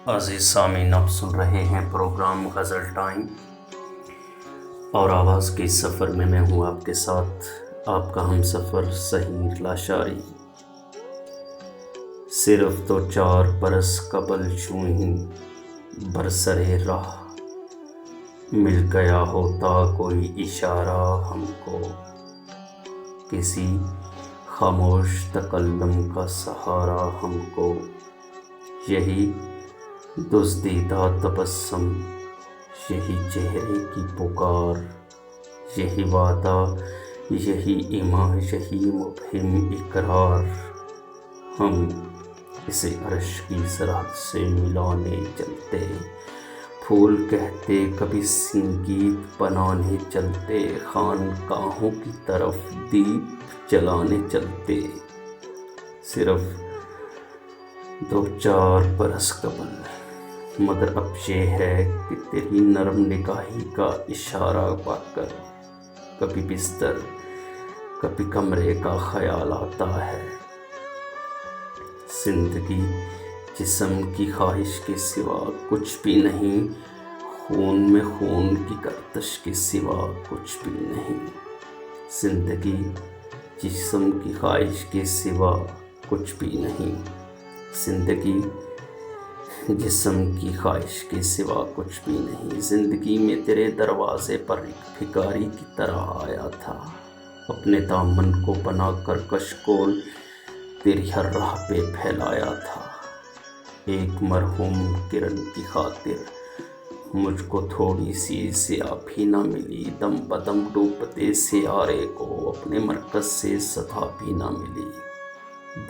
عزیز سامعین، آپ سن رہے ہیں پروگرام غزل ٹائم، اور آواز کے اس سفر میں میں ہوں آپ کے ساتھ، آپ کا ہم سفر سحیر لاشاری۔ صرف تو 4 برس قبل یوں ہی برسرے راہ مل گیا ہوتا کوئی اشارہ ہم کو، کسی خاموش تکلم کا سہارا ہم کو، یہی دزدیدہ تبسم، یہی چہرے کی پکار، یہی وعدہ، یہی ایما، یہی مبہم اقرار، ہم اسے عرش کی سرحد سے ملانے چلتے، پھول کہتے کبھی سنگیت بنانے چلتے، خانقاہوں کی طرف دیپ جلانے چلتے، صرف 2-4 برس قبل، مگر اب یہ ہے کہ تیری نرم نگاہی کا اشارہ پا کر کبھی بستر کبھی کمرے کا خیال آتا ہے۔ زندگی جسم کی خواہش کے سوا کچھ بھی نہیں، خون میں خون کی گردش کے سوا کچھ بھی نہیں، زندگی جسم کی خواہش کے سوا کچھ بھی نہیں، زندگی جسم کی خواہش کے سوا کچھ بھی نہیں۔ زندگی میں تیرے دروازے پر ایک بھکاری کی طرح آیا تھا، اپنے دامن کو بنا کر کشکول تیری ہر راہ پہ پھیلایا تھا، ایک مرحوم کرن کی خاطر مجھ کو تھوڑی سی سیاہ نہ ملی، دم بدم ڈوبتے سیارے کو اپنے مرکز سے صدا بھی نہ ملی،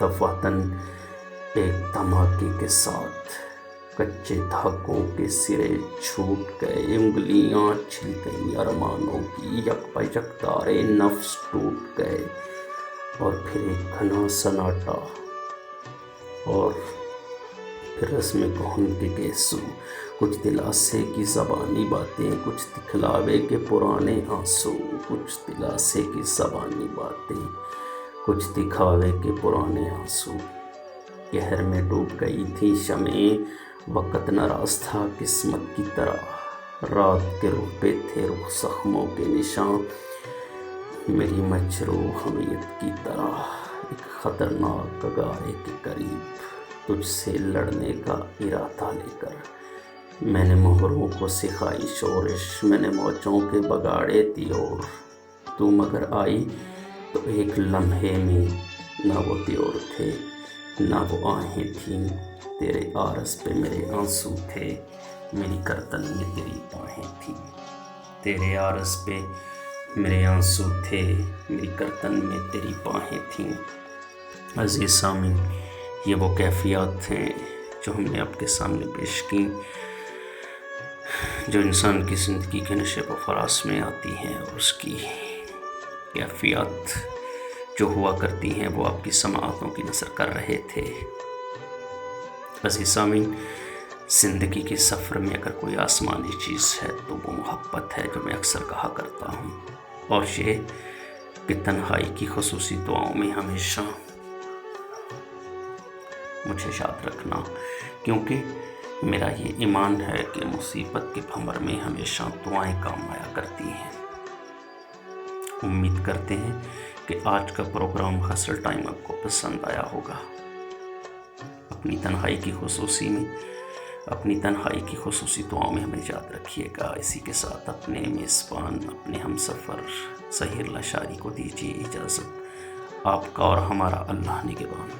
دفعتاً ایک دھماکے کے ساتھ کچے دھاگوں کے سرے چھوٹ گئے، انگلیاں چھل گئیں ارمانوں کی، یک پہ یک تارے نفس ٹوٹ گئے، اور پھر ایک گھنا سناٹا، اور پھر رسم کہن کے گیسو، کچھ دلاسے کی زبانی باتیں، کچھ دکھلاوے کے پرانے آنسو، کچھ دلاسے کی زبانی باتیں، کچھ دکھاوے کے پرانے آنسو، قہر میں ڈوب گئی تھی شمعیں، وقت ناراض تھا قسمت کی طرح، رات کے رخ پہ تھے رخ زخموں کے نشاں، میری مجروح حمیت کی طرح، ایک خطرناک کگارے کے قریب تجھ سے لڑنے کا ارادہ لے کر، میں نے مہروں کو سکھائی شورش، میں نے موجوں کے بگاڑے دیور، تو مگر آئی تو ایک لمحے میں نہ وہ دیور تھے نہ وہ آہیں تھیں، تیرے عارض پہ میرے آنسو تھے، میری گردن میں تیری باہیں تھیں، تیرے عارض پہ میرے آنسو تھے، میری گردن میں تیری باہیں تھیں۔ عزیز سامعین، یہ وہ کیفیات ہیں جو ہم نے آپ کے سامنے پیش کی، جو انسان کی زندگی کے نشیب و فراز میں آتی ہیں، اور اس کی کیفیات جو ہوا کرتی ہیں وہ آپ کی سماعتوں کی نثر کر رہے تھے۔ عزیز سامعین، زندگی کے سفر میں اگر کوئی آسمانی چیز ہے تو وہ محبت ہے، جو میں اکثر کہا کرتا ہوں، اور یہ کہ تنہائی کی خصوصی دعاؤں میں ہمیشہ مجھے یاد رکھنا، کیونکہ میرا یہ ایمان ہے کہ مصیبت کے بھنور میں ہمیشہ دعائیں کام آیا کرتی ہیں۔ امید کرتے ہیں کہ آج کا پروگرام غزل ٹائم آپ کو پسند آیا ہوگا۔ اپنی تنہائی کی خصوصی دعاؤں میں ہمیں یاد رکھیے گا۔ اسی کے ساتھ اپنے میزبان، اپنے ہم سفر سحیر لاشاری کو دیجیے اجازت۔ آپ کا اور ہمارا اللہ نگہبان۔